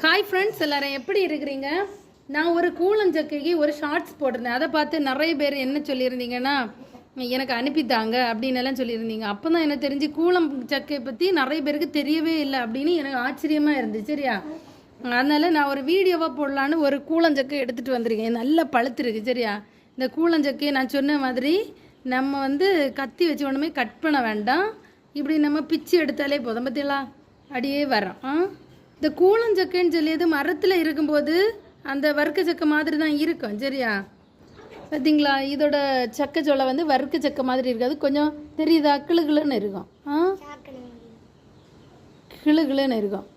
Hi friends, எல்லாரும் எப்படி இருக்கிறீங்க? நான் ஒரு கூழஞ்சக்கைக்கு ஒரு ஷார்ட்ஸ் போட்டிருந்தேன். அதை பார்த்து நிறைய பேர் என்ன சொல்லியிருந்தீங்கன்னா, எனக்கு அனுப்பித்தாங்க அப்படின்னு எல்லாம் சொல்லியிருந்தீங்க. அப்போ தான் எனக்கு தெரிஞ்சு கூழஞ்சக்கையை பற்றி நிறைய பேருக்கு தெரியவே இல்லை அப்படின்னு எனக்கு ஆச்சரியமாக இருந்துச்சு. சரியா, அதனால் நான் ஒரு வீடியோவாக போடலான்னு ஒரு கூழஞ்சக்கை எடுத்துகிட்டு வந்திருக்கேன். நல்லா பழுத்துருக்கு. சரியா, இந்த கூழஞ்சக்கையை நான் சொன்ன மாதிரி நம்ம கத்தி வச்சு ஒன்றுமே கட் பண்ண வேண்டாம். இப்படி நம்ம பிச்சு எடுத்தாலே போதும். பார்த்தீங்களா, அப்படியே வரோம். இந்த கூழஞ்சக்கைன்னு சொல்லியது மரத்தில் இருக்கும்போது அந்த வறுக்க சக்கை மாதிரி தான் இருக்கும். சரியா, பார்த்தீங்களா, இதோட சக்கை சோளை வறுக்க சக்கை மாதிரி இருக்காது. கொஞ்சம் தெரியுதா, கிளுகிளுன்னு இருக்கும். கிளுகிளுன்னு இருக்கும்.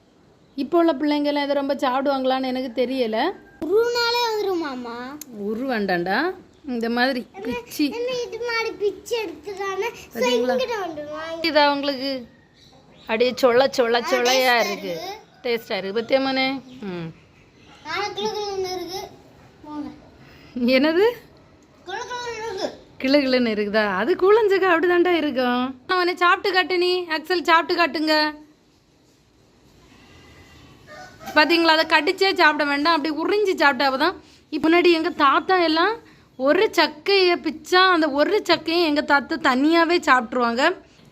இப்போ உள்ள பிள்ளைங்கெல்லாம் இதை ரொம்ப சாப்பிடுவாங்களான்னு எனக்கு தெரியலை. உரு வேண்டாண்டா, இந்த மாதிரி பிச்சு இதா உங்களுக்கு அப்படியே சொல்ல சொல்ல சொல்லையா இருக்கு. டேஸ்டா இருக்கு. பத்தியம்மானே, என்னது கிளுகிளுன்னு இருக்குதா? அது கூழஞ்சக்கை அப்படிதான்டா இருக்கும். அவனை சாப்பிட்டு காட்டு. நீ அக்சல் சாப்பிட்டு காட்டுங்க. பார்த்தீங்களா, அதை கடிச்சே சாப்பிட வேண்டாம், அப்படி உறிஞ்சி சாப்பிட்டாதான். இப்போ முன்னாடி எங்கள் தாத்தா எல்லாம் ஒரு சக்கையை பிச்சா அந்த ஒரு சக்கையும் எங்கள் தாத்தா தனியாகவே சாப்பிட்ருவாங்க.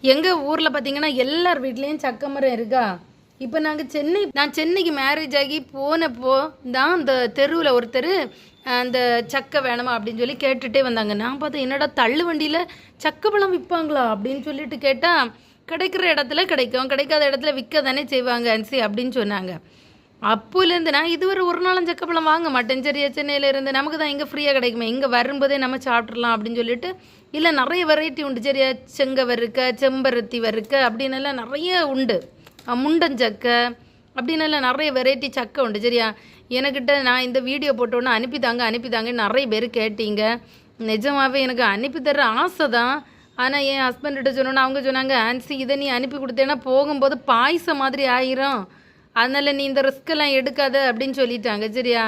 எங்கள் ஊரில் பார்த்தீங்கன்னா எல்லார் வீட்லேயும் சக்கை மரம் இருக்கா. இப்போ நான் சென்னைக்கு மேரேஜ் ஆகி போனப்போ தான் அந்த தெருவில் ஒருத்தர் அந்த சக்கை வேணுமா அப்படின்னு சொல்லி கேட்டுகிட்டே வந்தாங்க. நான் பார்த்தேன், என்னடா தள்ளு வண்டியில் சக்கை பழம் விற்பாங்களா அப்படின்னு சொல்லிட்டு கேட்டால், கிடைக்கிற இடத்துல கிடைக்கும், கிடைக்காத இடத்துல விற்க தானே செய்வாங்க அன்சி அப்படின்னு சொன்னாங்க. அப்போலேருந்து நான் இதுவரை ஒரு நாளும் சக்கை பழம் வாங்க மாட்டேன். சரியா, சென்னையில் இருந்து நமக்கு தான் இங்கே ஃப்ரீயாக கிடைக்குமே, இங்கே வரும்போதே நம்ம சாப்பிட்றலாம் அப்படின்னு சொல்லிட்டு. இல்லை, நிறைய வெரைட்டி உண்டு. சரியா, செங்க வறுக்க, செம்பருத்தி வறுக்க அப்படின்னு எல்லாம் நிறைய உண்டு. முண்டஞ்சக்கை அப்படின்னு எல்லாம் நிறைய வெரைட்டி சக்கை உண்டு. சரியா, எனக்கிட்ட நான் இந்த வீடியோ போட்டோன்னே அனுப்பித்தாங்கன்னு நிறைய பேர் கேட்டீங்க. நிஜமாகவே எனக்கு அனுப்பி தர்ற ஆசை தான். ஆனால் என் ஹஸ்பண்ட்கிட்ட சொன்னோன்னா அவங்க சொன்னாங்க, ஆன்சி இதை நீ அனுப்பி கொடுத்தேன்னா போகும்போது பாயசம் மாதிரி ஆயிரும், அதனால் நீ இந்த ரிஸ்கெல்லாம் எடுக்காத அப்படின்னு சொல்லிட்டாங்க. சரியா,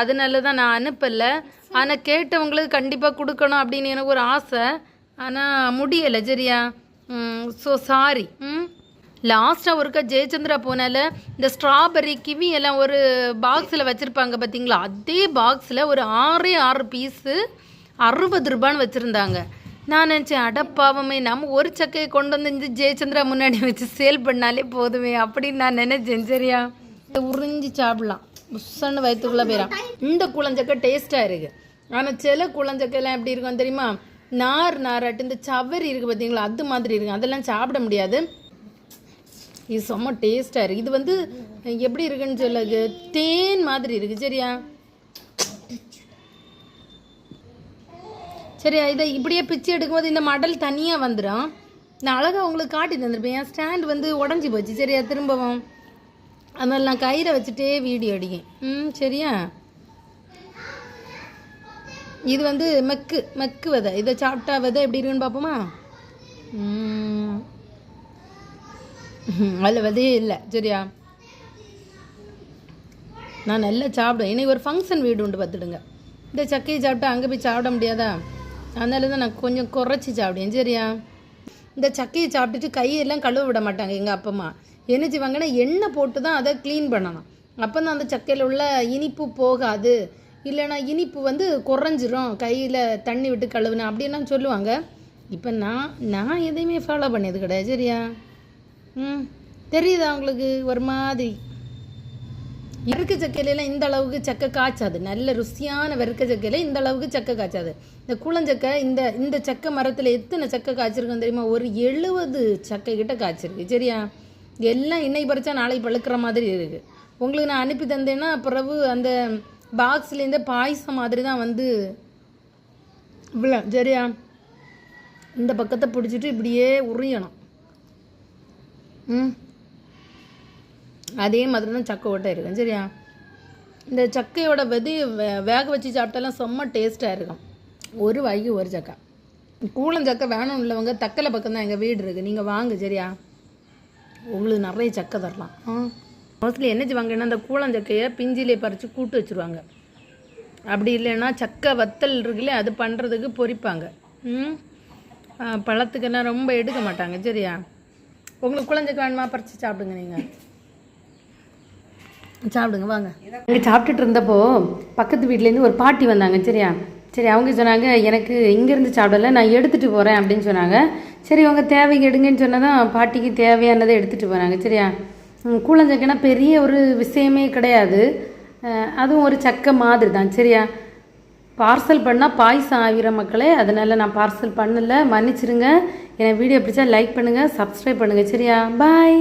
அதனால தான் நான் அனுப்பலை. ஆனால் கேட்டவங்களுக்கு கண்டிப்பாக கொடுக்கணும் அப்படின்னு எனக்கு ஒரு ஆசை, ஆனால் முடியலை. சரியா, ஸோ சாரி. லாஸ்ட்டாக ஒருக்கா ஜெயச்சந்திரா போனால இந்த ஸ்ட்ராபெர்ரி கிவி எல்லாம் ஒரு பாக்ஸில் வச்சுருப்பாங்க பார்த்தீங்களா, அதே பாக்ஸில் ஒரு 6 பீஸு 60 ரூபான்னு வச்சுருந்தாங்க. நான் நினச்சேன், அடப்பாவமே, நம்ம ஒரு சக்கையை கொண்டு வந்து இந்த ஜெயச்சந்திரா முன்னாடி வச்சு சேல் பண்ணாலே போதுமே அப்படின்னு நான் நினச்சேன். சரியா, உறிஞ்சி சாப்பிடலாம், புஷ்ஷன்னு வயிற்றுக்குள்ளே போயிடும். இந்த கூழஞ்சக்கை டேஸ்ட்டாக இருக்குது. ஆனால் சில கூழஞ்சக்கைலாம் எப்படி இருக்கும் தெரியுமா, நாராட்டு இந்த சவரி இருக்குது பார்த்தீங்களா, அது மாதிரி இருக்குது. அதெல்லாம் சாப்பிட முடியாது. இது செம்ம டேஸ்ட்டாக இருக்குது. இது எப்படி இருக்குன்னு சொல்லுது, தேன் மாதிரி இருக்குது. சரியா, சரியா, இதை இப்படியே பிச்சு எடுக்கும்போது இந்த மடல் தனியாக வந்துடும். நான் அழகாக உங்களுக்கு காட்டி தந்துருப்பேன். என் ஸ்டாண்ட் உடஞ்சி போச்சு. சரியா, திரும்பவும் அதனால் நான் கயிறை வச்சுட்டே வீடியோ அடிக்கேன். சரியா, இது மெக்கு விதை. இதை சாப்பிட்டா விதை எப்படி இருக்குன்னு பார்ப்போமா? அதில் விதையே இல்லை. சரியா, நான் நல்லா சாப்பிடுவேன். இன்னைக்கு ஒரு ஃபங்க்ஷன் வீடு உண்டு, பார்த்துடுங்க. இந்த சக்கையை சாப்பிட்டா அங்கே போய் சாப்பிட முடியாதா, அதனால தான் நான் கொஞ்சம் குறைச்சி சாப்பிடுவேன். சரியா, இந்த சக்கையை சாப்பிட்டுட்டு கையெல்லாம் கழுவ விட மாட்டாங்க எங்கள் அப்பம்மா. என்ன செய்வாங்கன்னா, எண்ணெய் போட்டு தான் அதை க்ளீன் பண்ணணும். அப்போ தான் அந்த சக்கையில் உள்ள இனிப்பு போகாது, இல்லைனா இனிப்பு குறைஞ்சிரும் கையில் தண்ணி விட்டு கழுவுனேன் அப்படின்லாம் சொல்லுவாங்க. இப்போ நான் எதையுமே ஃபாலோ பண்ணது கிடையாது. சரியா, தெரியுதா உங்களுக்கு? ஒரு மாதிரி வெறுக்க சக்கையிலாம் இந்த அளவுக்கு சக்கை காய்ச்சாது. நல்ல ருசியான வெறுக்க சக்கையில் இந்த அளவுக்கு சக்கை காய்ச்சாது. இந்த கூழஞ்சக்கை இந்த சக்கை மரத்தில் எத்தனை சக்கை காய்ச்சிருக்கோம் தெரியுமா? ஒரு 70 சக்கை கிட்ட காய்ச்சிருக்கு. சரியா, எல்லாம் இன்னைக்கு பறிச்சா நாளைக்கு பழுக்கிற மாதிரி இருக்குது. உங்களுக்கு நான் அனுப்பி தந்தேன்னா பிறகு அந்த பாக்ஸ்லேருந்து பாயசம் மாதிரி தான் இவ்வளோ. சரியா, இந்த பக்கத்தை பிடிச்சிட்டு இப்படியே உரியணும். அதே மாதிரி தான் சக்கை ஓட்டை இருக்கும். சரியா, இந்த சக்கையோட விதையை வேக வச்சு சாப்பிட்டாலாம் செம்ம டேஸ்ட்டாக இருக்கும். ஒரு வாய்க்கு ஒரு சக்கை. கூழஞ்சக்கை வேணும் உள்ளவங்க தக்கலை பக்கம் தான் எங்கள் வீடு இருக்குது, நீங்கள் வாங்க. சரியா, உங்களுக்கு நிறைய சக்கை தரலாம். மோஸ்ட்லி என்ன செய்வாங்கன்னா, அந்த கூழஞ்சக்கையை பிஞ்சிலே பறித்து கூட்டு வச்சுருவாங்க. அப்படி இல்லைன்னா சக்கை வத்தல் இருக்குல்ல, அது பண்ணுறதுக்கு பொரிப்பாங்க. பழத்துக்கெல்லாம் ரொம்ப எடுக்க மாட்டாங்க. சரியா, உங்களுக்கு கூழஞ்சக்கை வேணுமா, பறித்து சாப்பிடுங்க நீங்கள். சாப்பிடுங்க வாங்க. இங்கே சாப்பிட்டுட்டு இருந்தப்போ பக்கத்து வீட்டிலேருந்து ஒரு பாட்டி வந்தாங்க. சரியா, சரி அவங்க சொன்னாங்க எனக்கு இங்கேருந்து சாப்பிடல, நான் எடுத்துகிட்டு போகிறேன் அப்படின்னு சொன்னாங்க. சரி அவங்க தேவைக்கு எடுங்கன்னு சொன்னதான் பாட்டிக்கு தேவையானதை எடுத்துகிட்டு போகிறாங்க. சரியா, கூழஞ்சக்கைனா பெரிய ஒரு விஷயமே கிடையாது, அதுவும் ஒரு சக்கை மாதிரி தான். சரியா, பார்சல் பண்ணால் பாயசம் ஆகிற மக்களே, அதனால் நான் பார்சல் பண்ணலை, மன்னிச்சிருங்க. என் வீடியோ பிடிச்சா லைக் பண்ணுங்கள், சப்ஸ்கிரைப் பண்ணுங்கள். சரியா, பாய்.